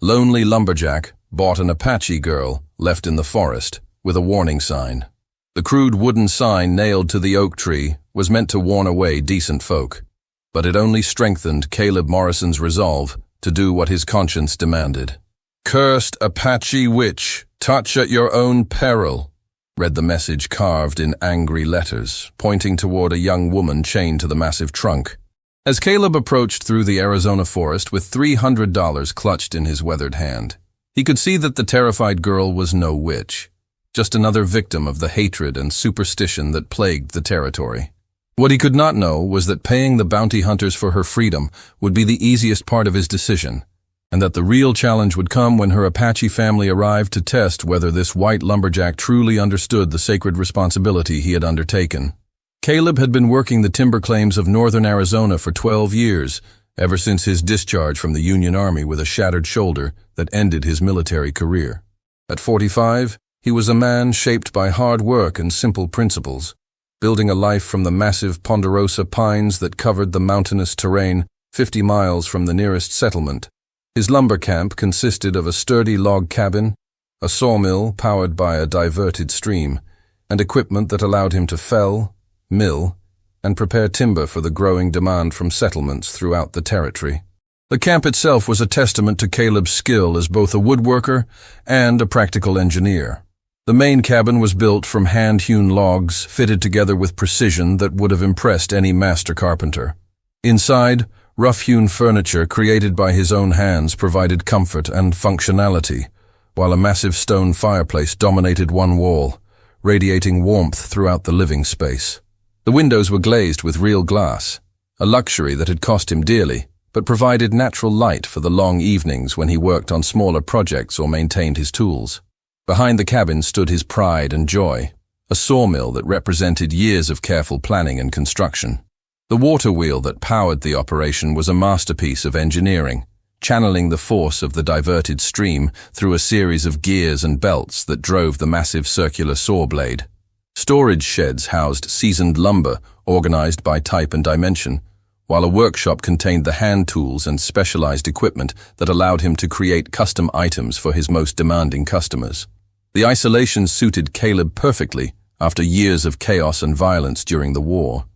Lonely Lumberjack bought an Apache girl left in the forest with a warning sign. The crude wooden sign nailed to the oak tree was meant to warn away decent folk, but it only strengthened Caleb Morrison's resolve to do what his conscience demanded. "Cursed Apache witch, touch at your own peril," read the message carved in angry letters, pointing toward a young woman chained to the massive trunk. As Caleb approached through the Arizona forest with $300 clutched in his weathered hand, he could see that the terrified girl was no witch, just another victim of the hatred and superstition that plagued the territory. What he could not know was that paying the bounty hunters for her freedom would be the easiest part of his decision, and that the real challenge would come when her Apache family arrived to test whether this white lumberjack truly understood the sacred responsibility he had undertaken. Caleb had been working the timber claims of northern Arizona for 12 years, ever since his discharge from the Union Army with a shattered shoulder that ended his military career. At 45, he was a man shaped by hard work and simple principles, building a life from the massive ponderosa pines that covered the mountainous terrain 50 miles from the nearest settlement. His lumber camp consisted of a sturdy log cabin, a sawmill powered by a diverted stream, and equipment that allowed him to fell, mill, and prepare timber for the growing demand from settlements throughout the territory. The camp itself was a testament to Caleb's skill as both a woodworker and a practical engineer. The main cabin was built from hand-hewn logs, fitted together with precision that would have impressed any master carpenter. Inside, rough-hewn furniture created by his own hands provided comfort and functionality, while a massive stone fireplace dominated one wall, radiating warmth throughout the living space. The windows were glazed with real glass, a luxury that had cost him dearly, but provided natural light for the long evenings when he worked on smaller projects or maintained his tools. Behind the cabin stood his pride and joy, a sawmill that represented years of careful planning and construction. The water wheel that powered the operation was a masterpiece of engineering, channeling the force of the diverted stream through a series of gears and belts that drove the massive circular saw blade. Storage sheds housed seasoned lumber, organized by type and dimension, while a workshop contained the hand tools and specialized equipment that allowed him to create custom items for his most demanding customers. The isolation suited Caleb perfectly after years of chaos and violence during the war.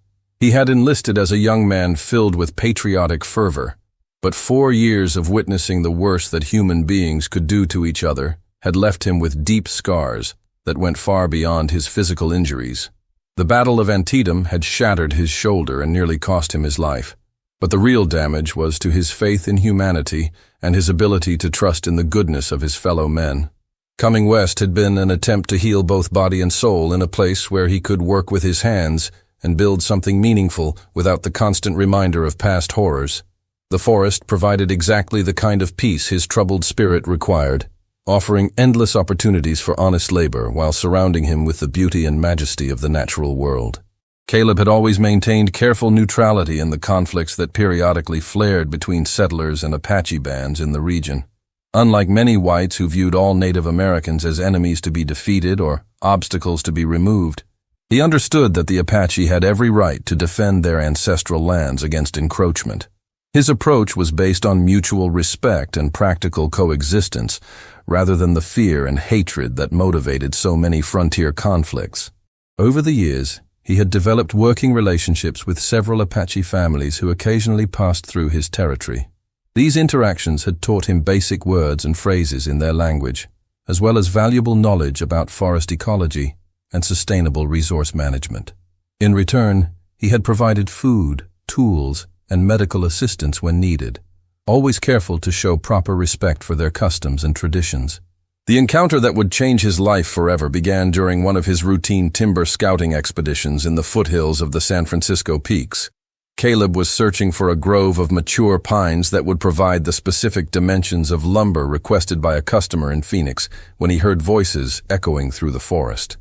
He had enlisted as a young man filled with patriotic fervor, but 4 years of witnessing the worst that human beings could do to each other had left him with deep scars that went far beyond his physical injuries. The Battle of Antietam had shattered his shoulder and nearly cost him his life, but the real damage was to his faith in humanity and his ability to trust in the goodness of his fellow men. Coming west had been an attempt to heal both body and soul in a place where he could work with his hands and build something meaningful without the constant reminder of past horrors. The forest provided exactly the kind of peace his troubled spirit required, offering endless opportunities for honest labor while surrounding him with the beauty and majesty of the natural world. Caleb had always maintained careful neutrality in the conflicts that periodically flared between settlers and Apache bands in the region. Unlike many whites who viewed all Native Americans as enemies to be defeated or obstacles to be removed, he understood that the Apache had every right to defend their ancestral lands against encroachment. His approach was based on mutual respect and practical coexistence, rather than the fear and hatred that motivated so many frontier conflicts. Over the years, he had developed working relationships with several Apache families who occasionally passed through his territory. These interactions had taught him basic words and phrases in their language, as well as valuable knowledge about forest ecology and sustainable resource management. In return, he had provided food, tools, and medical assistance when needed, always careful to show proper respect for their customs and traditions. The encounter that would change his life forever began during one of his routine timber scouting expeditions in the foothills of the San Francisco Peaks. Caleb was searching for a grove of mature pines that would provide the specific dimensions of lumber requested by a customer in Phoenix when he heard voices echoing through the forest.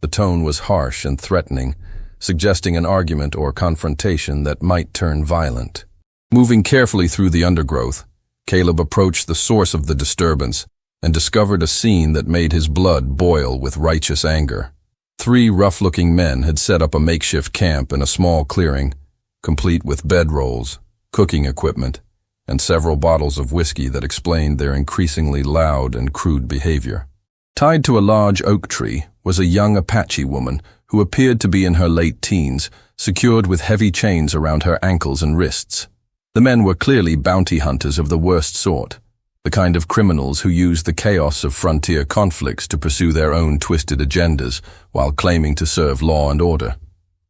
The tone was harsh and threatening, suggesting an argument or confrontation that might turn violent. Moving carefully through the undergrowth, Caleb approached the source of the disturbance and discovered a scene that made his blood boil with righteous anger. 3 rough-looking men had set up a makeshift camp in a small clearing, complete with bedrolls, cooking equipment, and several bottles of whiskey that explained their increasingly loud and crude behavior. Tied to a large oak tree was a young Apache woman who appeared to be in her late teens, secured with heavy chains around her ankles and wrists. The men were clearly bounty hunters of the worst sort, the kind of criminals who use the chaos of frontier conflicts to pursue their own twisted agendas while claiming to serve law and order.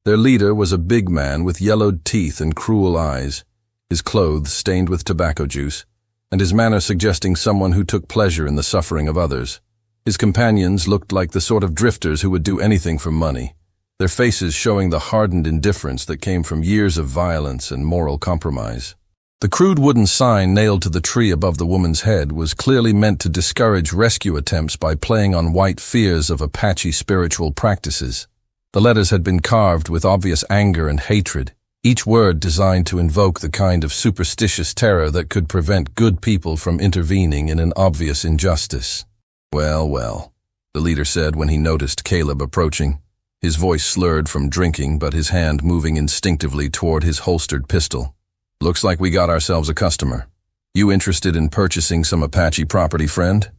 Their leader was a big man with yellowed teeth and cruel eyes, his clothes stained with tobacco juice, and his manner suggesting someone who took pleasure in the suffering of others. His companions looked like the sort of drifters who would do anything for money, their faces showing the hardened indifference that came from years of violence and moral compromise. The crude wooden sign nailed to the tree above the woman's head was clearly meant to discourage rescue attempts by playing on white fears of Apache spiritual practices. The letters had been carved with obvious anger and hatred, each word designed to invoke the kind of superstitious terror that could prevent good people from intervening in an obvious injustice. "Well, well," the leader said when he noticed Caleb approaching. His voice slurred from drinking, but his hand moving instinctively toward his holstered pistol. "Looks like we got ourselves a customer. You interested in purchasing some Apache property, friend?"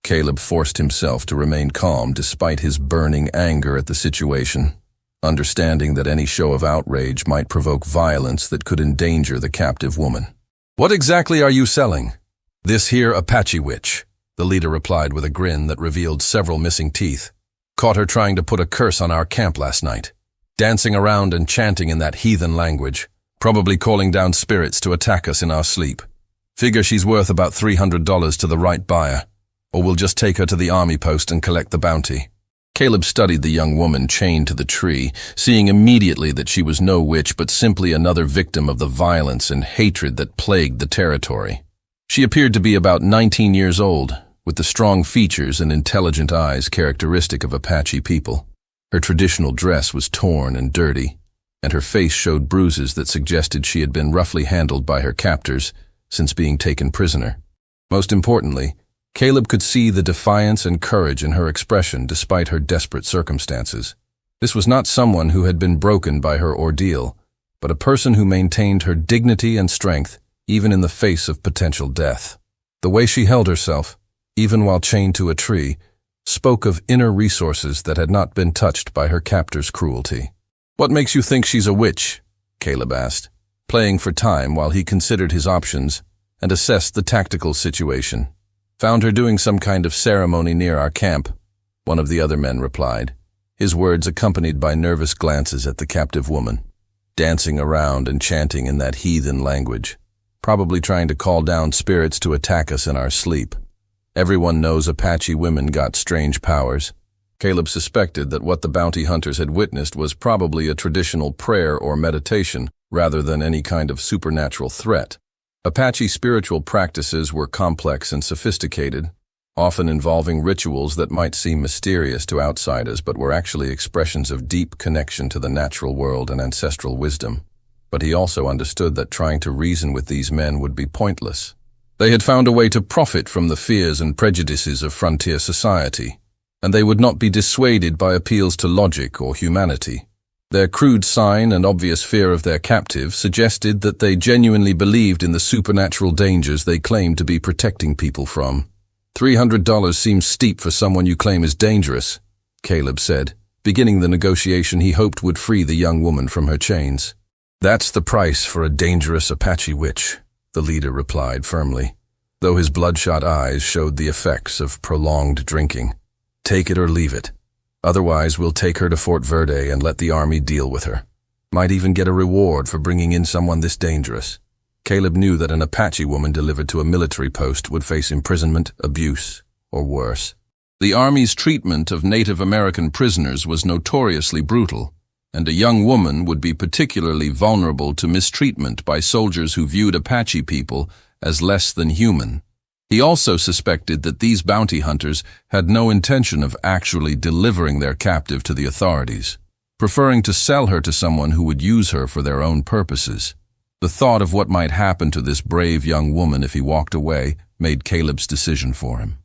Caleb forced himself to remain calm despite his burning anger at the situation, understanding that any show of outrage might provoke violence that could endanger the captive woman. "What exactly are you selling?" "This here Apache witch," the leader replied with a grin that revealed several missing teeth. "Caught her trying to put a curse on our camp last night, dancing around and chanting in that heathen language, probably calling down spirits to attack us in our sleep. Figure she's worth about $300 to the right buyer, or we'll just take her to the army post and collect the bounty." Caleb studied the young woman chained to the tree, seeing immediately that she was no witch but simply another victim of the violence and hatred that plagued the territory. She appeared to be about 19 years old, with the strong features and intelligent eyes characteristic of Apache people. Her traditional dress was torn and dirty, and her face showed bruises that suggested she had been roughly handled by her captors since being taken prisoner. Most importantly, Caleb could see the defiance and courage in her expression despite her desperate circumstances. This was not someone who had been broken by her ordeal, but a person who maintained her dignity and strength even in the face of potential death. The way she held herself, even while chained to a tree, spoke of inner resources that had not been touched by her captor's cruelty. "What makes you think she's a witch?" Caleb asked, playing for time while he considered his options and assessed the tactical situation. "Found her doing some kind of ceremony near our camp," one of the other men replied, his words accompanied by nervous glances at the captive woman. "Dancing around and chanting in that heathen language, probably trying to call down spirits to attack us in our sleep. Everyone knows Apache women got strange powers." Caleb suspected that what the bounty hunters had witnessed was probably a traditional prayer or meditation rather than any kind of supernatural threat. Apache spiritual practices were complex and sophisticated, often involving rituals that might seem mysterious to outsiders but were actually expressions of deep connection to the natural world and ancestral wisdom. But he also understood that trying to reason with these men would be pointless. They had found a way to profit from the fears and prejudices of frontier society, and they would not be dissuaded by appeals to logic or humanity. Their crude sign and obvious fear of their captive suggested that they genuinely believed in the supernatural dangers they claimed to be protecting people from. $300 seems steep for someone you claim is dangerous, Caleb said, beginning the negotiation he hoped would free the young woman from her chains. "That's the price for a dangerous Apache witch," the leader replied firmly, though his bloodshot eyes showed the effects of prolonged drinking. "Take it or leave it. Otherwise, we'll take her to Fort Verde and let the army deal with her. Might even get a reward for bringing in someone this dangerous." Caleb knew that an Apache woman delivered to a military post would face imprisonment, abuse, or worse. The Army's treatment of Native American prisoners was notoriously brutal, and a young woman would be particularly vulnerable to mistreatment by soldiers who viewed Apache people as less than human. He also suspected that these bounty hunters had no intention of actually delivering their captive to the authorities, preferring to sell her to someone who would use her for their own purposes. The thought of what might happen to this brave young woman if he walked away made Caleb's decision for him.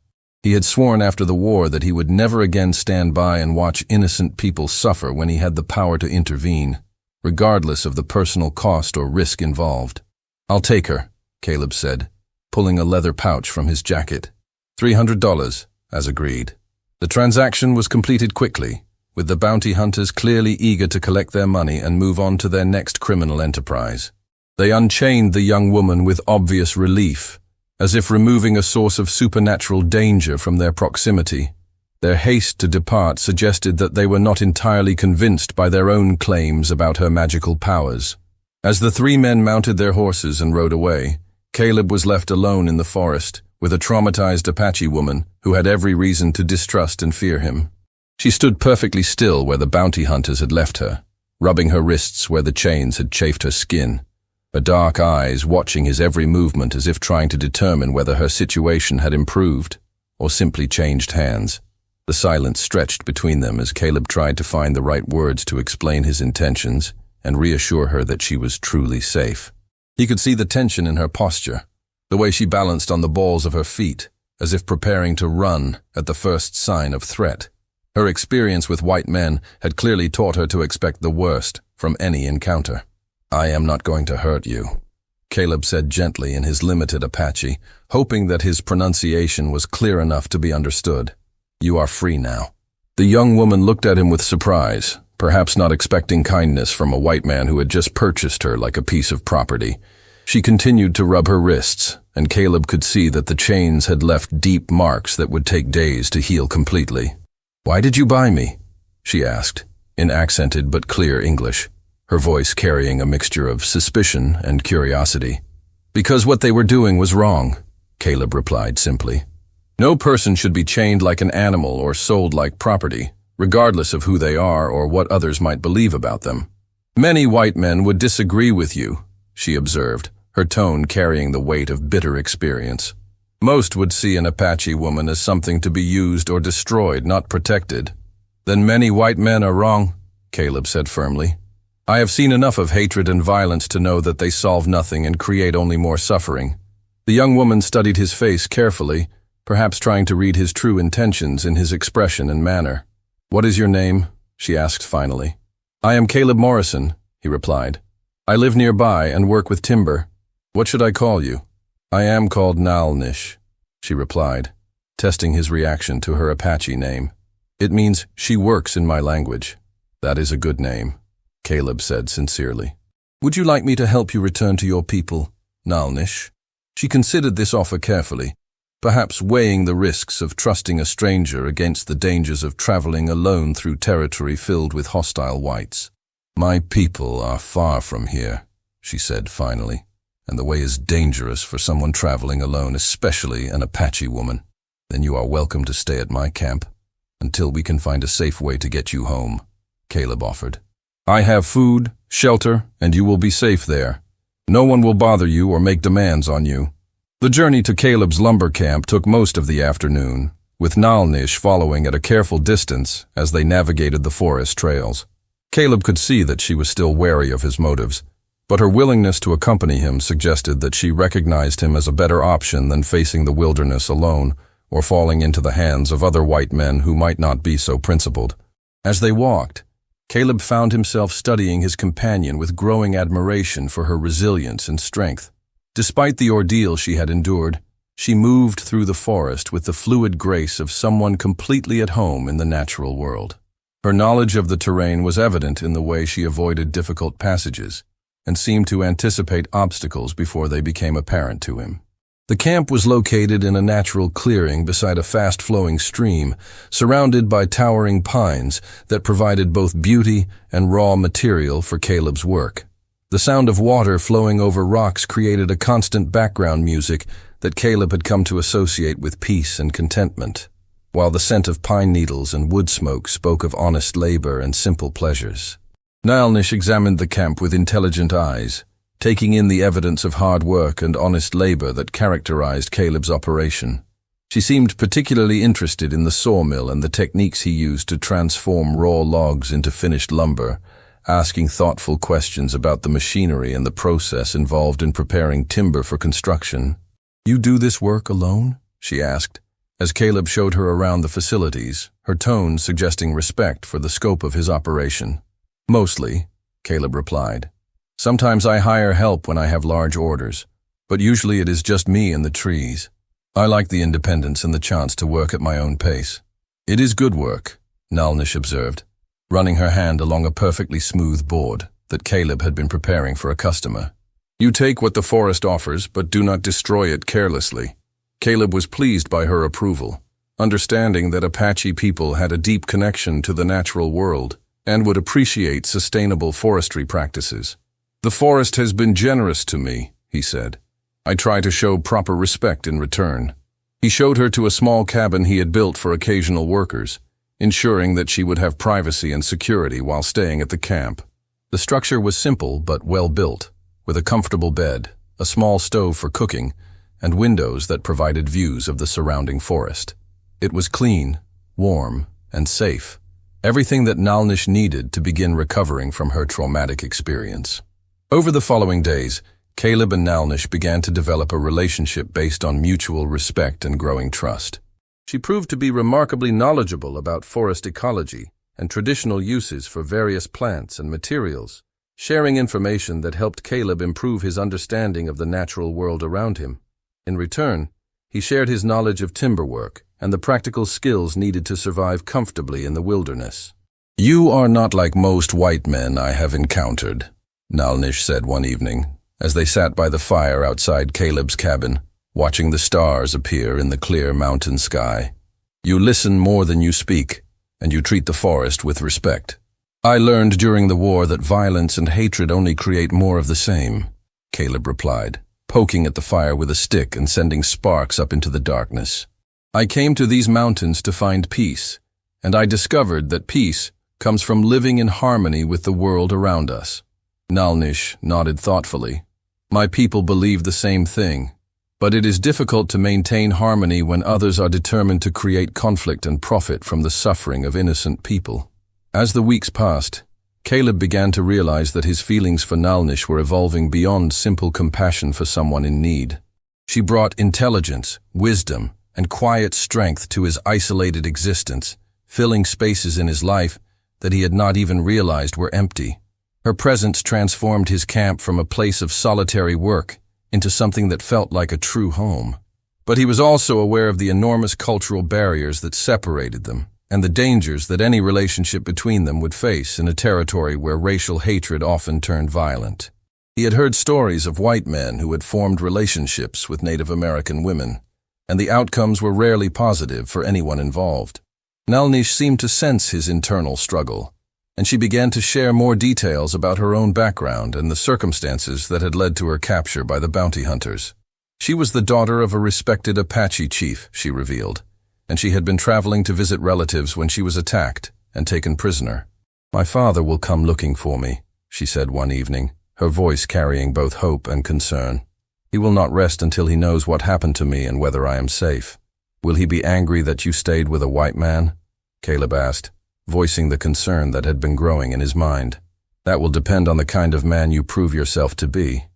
He had sworn after the war that he would never again stand by and watch innocent people suffer when he had the power to intervene, regardless of the personal cost or risk involved. "I'll take her," Caleb said, pulling a leather pouch from his jacket. $300, as agreed. The transaction was completed quickly, with the bounty hunters clearly eager to collect their money and move on to their next criminal enterprise. They unchained the young woman with obvious relief, as if removing a source of supernatural danger from their proximity. Their haste to depart suggested that they were not entirely convinced by their own claims about her magical powers. As the three men mounted their horses and rode away, Caleb was left alone in the forest with a traumatized Apache woman who had every reason to distrust and fear him. She stood perfectly still where the bounty hunters had left her, rubbing her wrists where the chains had chafed her skin, her dark eyes watching his every movement as if trying to determine whether her situation had improved or simply changed hands. The silence stretched between them as Caleb tried to find the right words to explain his intentions and reassure her that she was truly safe. He could see the tension in her posture, the way she balanced on the balls of her feet, as if preparing to run at the first sign of threat. Her experience with white men had clearly taught her to expect the worst from any encounter. "I am not going to hurt you," Caleb said gently in his limited Apache, hoping that his pronunciation was clear enough to be understood. "You are free now." The young woman looked at him with surprise, perhaps not expecting kindness from a white man who had just purchased her like a piece of property. She continued to rub her wrists, and Caleb could see that the chains had left deep marks that would take days to heal completely. "Why did you buy me?" she asked, in accented but clear English, her voice carrying a mixture of suspicion and curiosity. "Because what they were doing was wrong," Caleb replied simply. "No person should be chained like an animal or sold like property, regardless of who they are or what others might believe about them. Many white men would disagree with you," she observed, her tone carrying the weight of bitter experience. "Most would see an Apache woman as something to be used or destroyed, not protected." "Then many white men are wrong," Caleb said firmly. "I have seen enough of hatred and violence to know that they solve nothing and create only more suffering." The young woman studied his face carefully, perhaps trying to read his true intentions in his expression and manner. "What is your name?" she asked finally. "I am Caleb Morrison," he replied. "I live nearby and work with timber. What should I call you?" "I am called Nalnish," she replied, testing his reaction to her Apache name. "It means she works in my language." "That is a good name," Caleb said sincerely. "Would you like me to help you return to your people, Nalnish?" She considered this offer carefully, perhaps weighing the risks of trusting a stranger against the dangers of traveling alone through territory filled with hostile whites. "My people are far from here," she said finally, "and the way is dangerous for someone traveling alone, especially an Apache woman. Then you are welcome to stay at my camp until we can find a safe way to get you home," Caleb offered. "I have food, shelter, and you will be safe there. No one will bother you or make demands on you." The journey to Caleb's lumber camp took most of the afternoon, with Nalnish following at a careful distance as they navigated the forest trails. Caleb could see that she was still wary of his motives, but her willingness to accompany him suggested that she recognized him as a better option than facing the wilderness alone or falling into the hands of other white men who might not be so principled. As they walked, Caleb found himself studying his companion with growing admiration for her resilience and strength. Despite the ordeal she had endured, she moved through the forest with the fluid grace of someone completely at home in the natural world. Her knowledge of the terrain was evident in the way she avoided difficult passages and seemed to anticipate obstacles before they became apparent to him. The camp was located in a natural clearing beside a fast-flowing stream, surrounded by towering pines that provided both beauty and raw material for Caleb's work. The sound of water flowing over rocks created a constant background music that Caleb had come to associate with peace and contentment, while the scent of pine needles and wood smoke spoke of honest labor and simple pleasures. Nalnish examined the camp with intelligent eyes, taking in the evidence of hard work and honest labor that characterized Caleb's operation. She seemed particularly interested in the sawmill and the techniques he used to transform raw logs into finished lumber, asking thoughtful questions about the machinery and the process involved in preparing timber for construction. "You do this work alone?" she asked, as Caleb showed her around the facilities, her tone suggesting respect for the scope of his operation. "Mostly," Caleb replied. "Sometimes I hire help when I have large orders, but usually it is just me and the trees. I like the independence and the chance to work at my own pace. It is good work, Nalnish observed, running her hand along a perfectly smooth board that Caleb had been preparing for a customer. You take what the forest offers, but do not destroy it carelessly. Caleb was pleased by her approval, understanding that Apache people had a deep connection to the natural world and would appreciate sustainable forestry practices. The forest has been generous to me, he said. I try to show proper respect in return. He showed her to a small cabin he had built for occasional workers, ensuring that she would have privacy and security while staying at the camp. The structure was simple but well built, with a comfortable bed, a small stove for cooking, and windows that provided views of the surrounding forest. It was clean, warm, and safe, everything that Nalnish needed to begin recovering from her traumatic experience. Over the following days, Caleb and Nalnish began to develop a relationship based on mutual respect and growing trust. She proved to be remarkably knowledgeable about forest ecology and traditional uses for various plants and materials, sharing information that helped Caleb improve his understanding of the natural world around him. In return, he shared his knowledge of timberwork and the practical skills needed to survive comfortably in the wilderness. You are not like most white men I have encountered, Nalnish said one evening, as they sat by the fire outside Caleb's cabin, watching the stars appear in the clear mountain sky. You listen more than you speak, and you treat the forest with respect. I learned during the war that violence and hatred only create more of the same, Caleb replied, poking at the fire with a stick and sending sparks up into the darkness. I came to these mountains to find peace, and I discovered that peace comes from living in harmony with the world around us. Nalnish nodded thoughtfully. My people believe the same thing, but it is difficult to maintain harmony when others are determined to create conflict and profit from the suffering of innocent people. As the weeks passed, Caleb began to realize that his feelings for Nalnish were evolving beyond simple compassion for someone in need. She brought intelligence, wisdom, and quiet strength to his isolated existence, filling spaces in his life that he had not even realized were empty. Her presence transformed his camp from a place of solitary work into something that felt like a true home. But he was also aware of the enormous cultural barriers that separated them, and the dangers that any relationship between them would face in a territory where racial hatred often turned violent. He had heard stories of white men who had formed relationships with Native American women, and the outcomes were rarely positive for anyone involved. Nalnish seemed to sense his internal struggle, and she began to share more details about her own background and the circumstances that had led to her capture by the bounty hunters. She was the daughter of a respected Apache chief, she revealed, and she had been traveling to visit relatives when she was attacked and taken prisoner. My father will come looking for me, she said one evening, her voice carrying both hope and concern. He will not rest until he knows what happened to me and whether I am safe. Will he be angry that you stayed with a white man? Caleb asked, voicing the concern that had been growing in his mind. That will depend on the kind of man you prove yourself to be,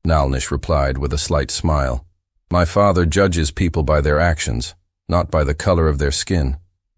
Nalnish replied with a slight smile. My father judges people by their actions, not by the color of their skin.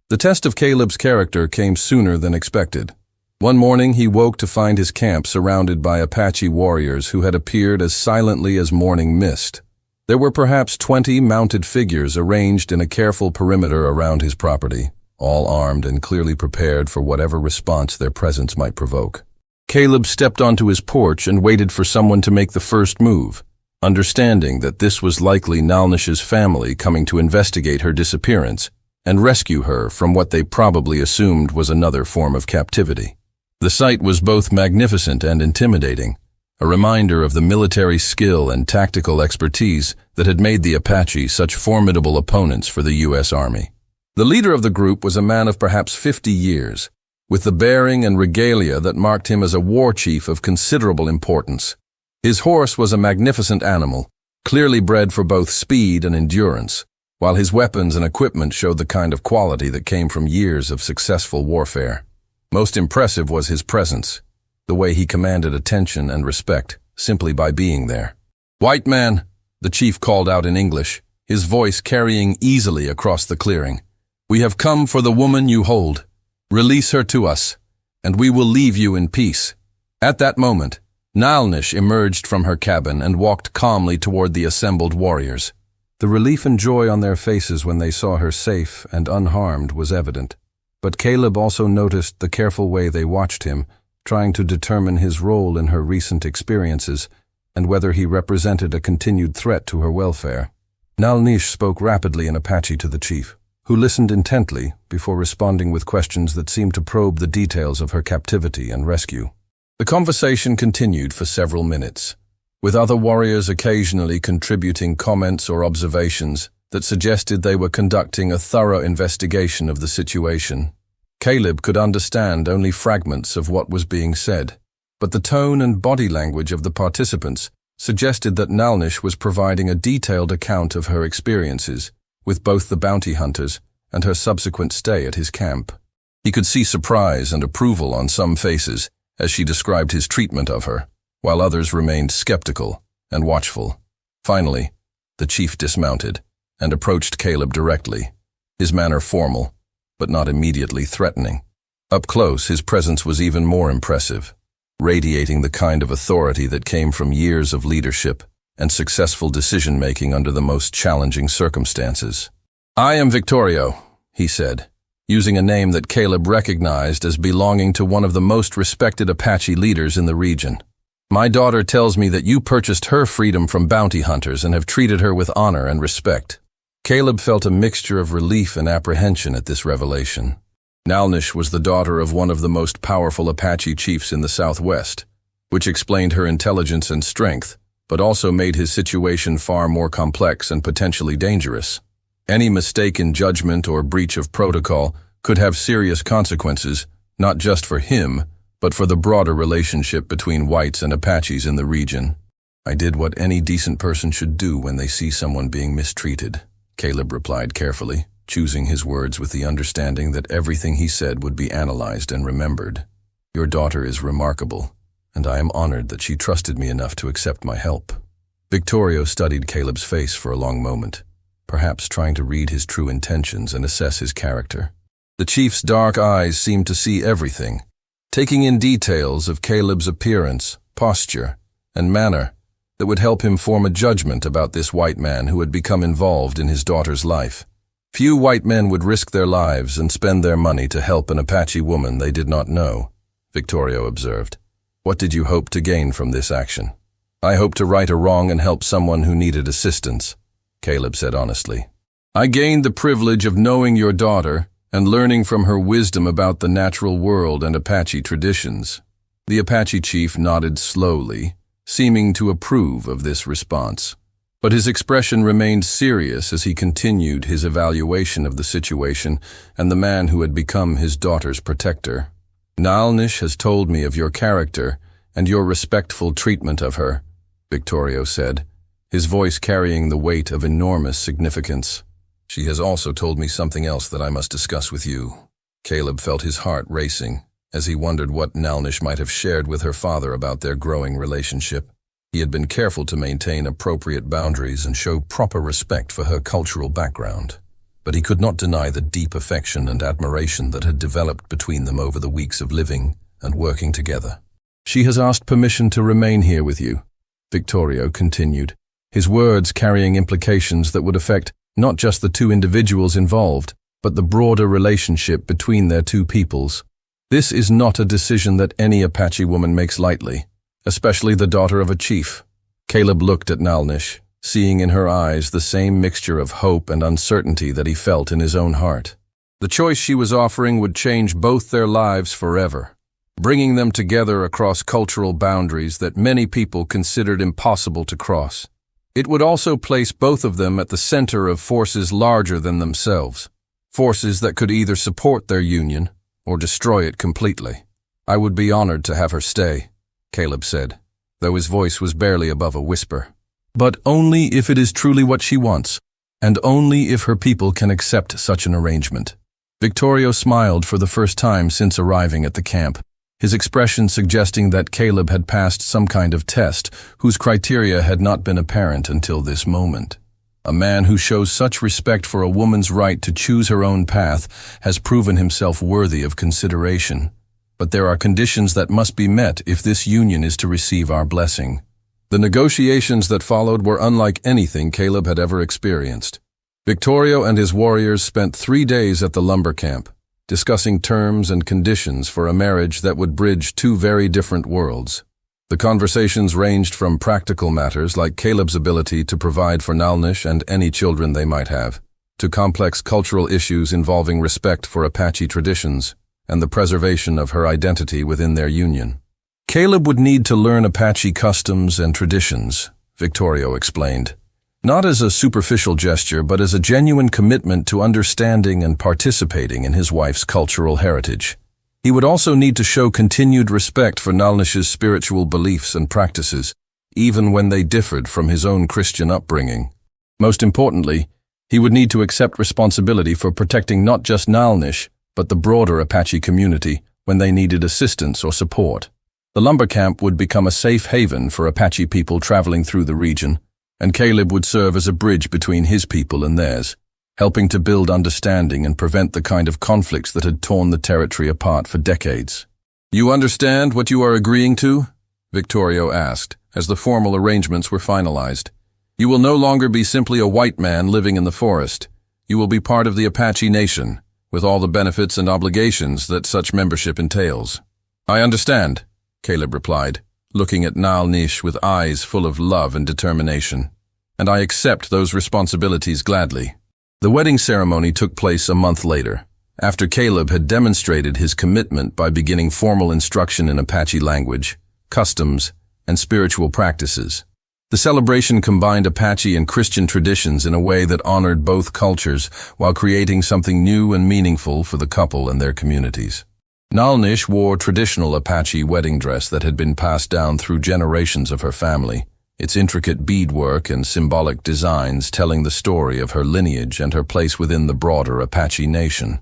The test of Caleb's character came sooner than expected. One morning he woke to find his camp surrounded by Apache warriors who had appeared as silently as morning mist. There were perhaps 20 mounted figures arranged in a careful perimeter around his property, all armed and clearly prepared for whatever response their presence might provoke. Caleb stepped onto his porch and waited for someone to make the first move, understanding that this was likely Nalnish's family coming to investigate her disappearance and rescue her from what they probably assumed was another form of captivity. The sight was both magnificent and intimidating, a reminder of the military skill and tactical expertise that had made the Apache such formidable opponents for the U.S. Army. The leader of the group was a man of perhaps 50 years, with the bearing and regalia that marked him as a war chief of considerable importance. His horse was a magnificent animal, clearly bred for both speed and endurance, while his weapons and equipment showed the kind of quality that came from years of successful warfare. Most impressive was his presence, the way he commanded attention and respect simply by being there. "White man," the chief called out in English, his voice carrying easily across the clearing. "We have come for the woman you hold. Release her to us, and we will leave you in peace." At that moment, Nalnish emerged from her cabin and walked calmly toward the assembled warriors. The relief and joy on their faces when they saw her safe and unharmed was evident. But Caleb also noticed the careful way they watched him, trying to determine his role in her recent experiences and whether he represented a continued threat to her welfare. Nalnish spoke rapidly in Apache to the chief, who listened intently before responding with questions that seemed to probe the details of her captivity and rescue. The conversation continued for several minutes, with other warriors occasionally contributing comments or observations that suggested they were conducting a thorough investigation of the situation. Caleb could understand only fragments of what was being said, but the tone and body language of the participants suggested that Nalnish was providing a detailed account of her experiences with both the bounty hunters and her subsequent stay at his camp. He could see surprise and approval on some faces as she described his treatment of her, while others remained skeptical and watchful. Finally, the chief dismounted and approached Caleb directly, his manner formal, but not immediately threatening. Up close, his presence was even more impressive, radiating the kind of authority that came from years of leadership and successful decision-making under the most challenging circumstances. "I am Victorio," he said, using a name that Caleb recognized as belonging to one of the most respected Apache leaders in the region. "My daughter tells me that you purchased her freedom from bounty hunters and have treated her with honor and respect." Caleb felt a mixture of relief and apprehension at this revelation. Nalnish was the daughter of one of the most powerful Apache chiefs in the Southwest, which explained her intelligence and strength, but also made his situation far more complex and potentially dangerous. Any mistake in judgment or breach of protocol could have serious consequences, not just for him, but for the broader relationship between whites and Apaches in the region. "I did what any decent person should do when they see someone being mistreated," Caleb replied carefully, choosing his words with the understanding that everything he said would be analyzed and remembered. "Your daughter is remarkable, and I am honored that she trusted me enough to accept my help." Victorio studied Caleb's face for a long moment, perhaps trying to read his true intentions and assess his character. The chief's dark eyes seemed to see everything, taking in details of Caleb's appearance, posture, and manner that would help him form a judgment about this white man who had become involved in his daughter's life. Few white men would risk their lives and spend their money to help an Apache woman they did not know, Victorio observed. "What did you hope to gain from this action?" "I hope to right a wrong and help someone who needed assistance," Caleb said honestly. "I gained the privilege of knowing your daughter and learning from her wisdom about the natural world and Apache traditions." The Apache chief nodded slowly, seeming to approve of this response. But his expression remained serious as he continued his evaluation of the situation and the man who had become his daughter's protector. "Nalnish has told me of your character and your respectful treatment of her," Victorio said, his voice carrying the weight of enormous significance. "She has also told me something else that I must discuss with you." Caleb felt his heart racing as he wondered what Nalnish might have shared with her father about their growing relationship. He had been careful to maintain appropriate boundaries and show proper respect for her cultural background, but he could not deny the deep affection and admiration that had developed between them over the weeks of living and working together. "She has asked permission to remain here with you," Victorio continued, his words carrying implications that would affect not just the two individuals involved, but the broader relationship between their two peoples. "This is not a decision that any Apache woman makes lightly, especially the daughter of a chief." Caleb looked at Nalnish, seeing in her eyes the same mixture of hope and uncertainty that he felt in his own heart. The choice she was offering would change both their lives forever, bringing them together across cultural boundaries that many people considered impossible to cross. It would also place both of them at the center of forces larger than themselves, forces that could either support their union or destroy it completely. "I would be honored to have her stay," Caleb said, though his voice was barely above a whisper. "But only if it is truly what she wants, and only if her people can accept such an arrangement." Victorio smiled for the first time since arriving at the camp, his expression suggesting that Caleb had passed some kind of test whose criteria had not been apparent until this moment. A man who shows such respect for a woman's right to choose her own path has proven himself worthy of consideration. but there are conditions that must be met if this union is to receive our blessing. The negotiations that followed were unlike anything Caleb had ever experienced. Victorio and his warriors spent 3 days at the lumber camp, discussing terms and conditions for a marriage that would bridge two very different worlds. The conversations ranged from practical matters like Caleb's ability to provide for Nalnish and any children they might have, to complex cultural issues involving respect for Apache traditions and the preservation of her identity within their union. Caleb would need to learn Apache customs and traditions, Victorio explained, not as a superficial gesture but as a genuine commitment to understanding and participating in his wife's cultural heritage. He would also need to show continued respect for Nalnish's spiritual beliefs and practices, even when they differed from his own Christian upbringing. Most importantly, he would need to accept responsibility for protecting not just Nalnish, but the broader Apache community when they needed assistance or support. The lumber camp would become a safe haven for Apache people traveling through the region, and Caleb would serve as a bridge between his people and theirs, helping to build understanding and prevent the kind of conflicts that had torn the territory apart for decades. "You understand what you are agreeing to?" Victorio asked, as the formal arrangements were finalized. "You will no longer be simply a white man living in the forest. You will be part of the Apache Nation, with all the benefits and obligations that such membership entails." "I understand," Caleb replied, looking at Nalnish with eyes full of love and determination. "And I accept those responsibilities gladly." The wedding ceremony took place a month later, after Caleb had demonstrated his commitment by beginning formal instruction in Apache language, customs, and spiritual practices. The celebration combined Apache and Christian traditions in a way that honored both cultures while creating something new and meaningful for the couple and their communities. Nalnish wore traditional Apache wedding dress that had been passed down through generations of her family, its intricate beadwork and symbolic designs telling the story of her lineage and her place within the broader Apache nation.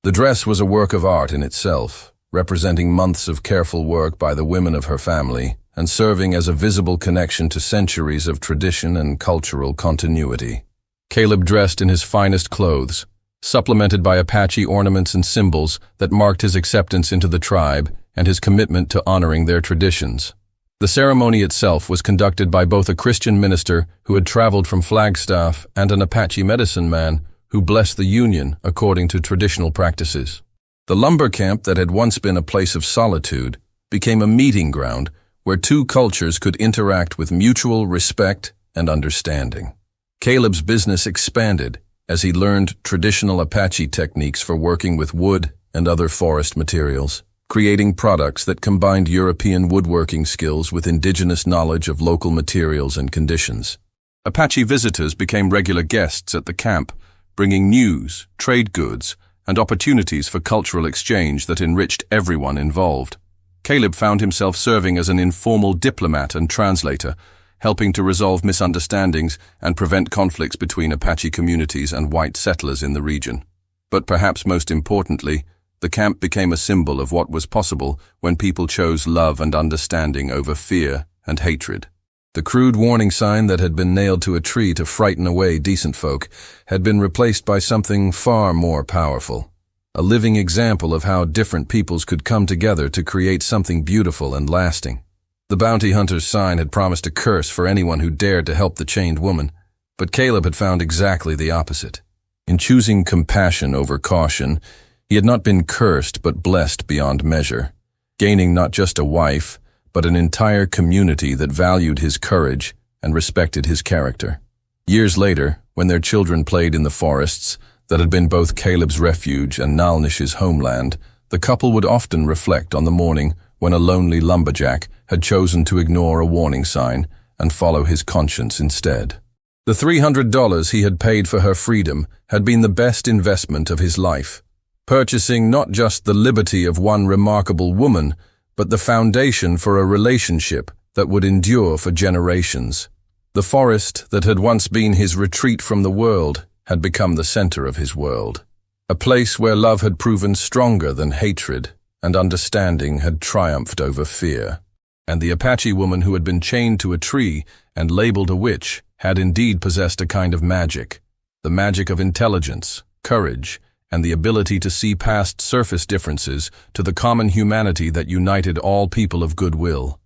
The dress was a work of art in itself, representing months of careful work by the women of her family and serving as a visible connection to centuries of tradition and cultural continuity. Caleb dressed in his finest clothes, supplemented by Apache ornaments and symbols that marked his acceptance into the tribe and his commitment to honoring their traditions. The ceremony itself was conducted by both a Christian minister who had traveled from Flagstaff and an Apache medicine man who blessed the union according to traditional practices. The lumber camp that had once been a place of solitude became a meeting ground where two cultures could interact with mutual respect and understanding. Caleb's business expanded as he learned traditional Apache techniques for working with wood and other forest materials, creating products that combined European woodworking skills with indigenous knowledge of local materials and conditions. Apache visitors became regular guests at the camp, bringing news, trade goods, and opportunities for cultural exchange that enriched everyone involved. Caleb found himself serving as an informal diplomat and translator, helping to resolve misunderstandings and prevent conflicts between Apache communities and white settlers in the region. But perhaps most importantly, the camp became a symbol of what was possible when people chose love and understanding over fear and hatred. The crude warning sign that had been nailed to a tree to frighten away decent folk had been replaced by something far more powerful. A living example of how different peoples could come together to create something beautiful and lasting. The bounty hunter's sign had promised a curse for anyone who dared to help the chained woman, but Caleb had found exactly the opposite. In choosing compassion over caution, he had not been cursed but blessed beyond measure, gaining not just a wife, but an entire community that valued his courage and respected his character. Years later, when their children played in the forests that had been both Caleb's refuge and Nalnish's homeland, the couple would often reflect on the morning when a lonely lumberjack had chosen to ignore a warning sign and follow his conscience instead. The $300 he had paid for her freedom had been the best investment of his life, purchasing not just the liberty of one remarkable woman, but the foundation for a relationship that would endure for generations. The forest that had once been his retreat from the world had become the center of his world, a place where love had proven stronger than hatred and understanding had triumphed over fear. And the Apache woman who had been chained to a tree and labeled a witch had indeed possessed a kind of magic, the magic of intelligence, courage, and the ability to see past surface differences to the common humanity that united all people of goodwill.